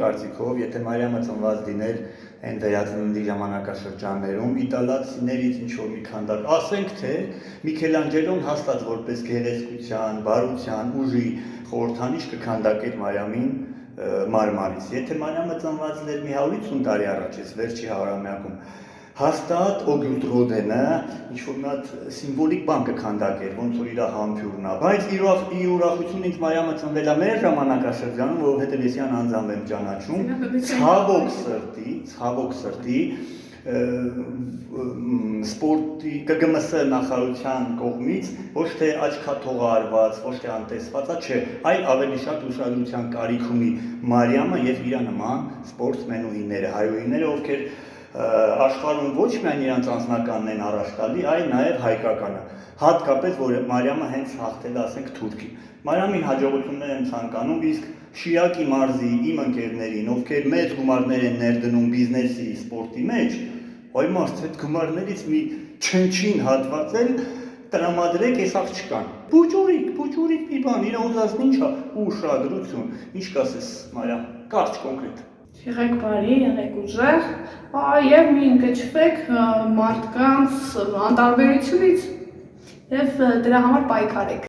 կարծիքով, եթե Մարիամը ծնված լիներ այն վերածննդի ժամանակաշրջաններում, իտալացիներից ինչ-որ մի քանդակ, ասենք թե Միքելանջելոն հաստատ որպես գեղեցկության, բարության, ուժի խորհրդանիշ կքանդակեր Մարիամին մարմարից։ Եթե Մարիամը ծնված էր մի 150 տարի առաջ, այս վերջի 100-ամյակում, հաստատ Օգյուստ Ռոդենը ինչ-որ մի հատ սիմվոլիկ բան կքանդակեր, ոնց որ իր համբուրն է, բայց իր ուրախությունը ինձ Մարիամը ծնվել է մեր ժամանակաշրջանում, որովհետև ես յան անձամբ եմ ճանաչում, ցավոք սրտի, սպորտի ԿԳՄՍ նախարարության կողմից ոչ թե աչքաթողարված, ոչ թե անտեսված, չէ, այլ ավելի շատ ուշադրության կարիք ունի Մարիամը եւ իր նման սպորտսմենուհիները, հայուհիները, ովքեր աշխարհում ոչ միայն իրենց անձնականն են առաջ տալի, այլ նաև հայկականը, հատկապես որ Մարիամը հենց հաղթել է, ասենք, Թուրքին։ Մարիամին հաջողություններ եմ ցանկանում, իսկ Շիրակի մարզի իմ ընկերներին, ովքեր մեծ գումարներ են ներդնում բիզնեսի, սպորտի մեջ, այ մարդ այդ գումարներից մի չնչին հատվածել տրամադրեք այս աղջկան։ Բուջուրիկ մի բան, իր ուզածն ինչ է, ուշադրություն։ Ինչ կասես, Մարիամ, կարճ կոնկրետ։ Եղեք բարի, եղեք ուժեղ եւ մի ընկճվեք մարդկանց անտարբերությունից եւ դրա համար պայքարեք։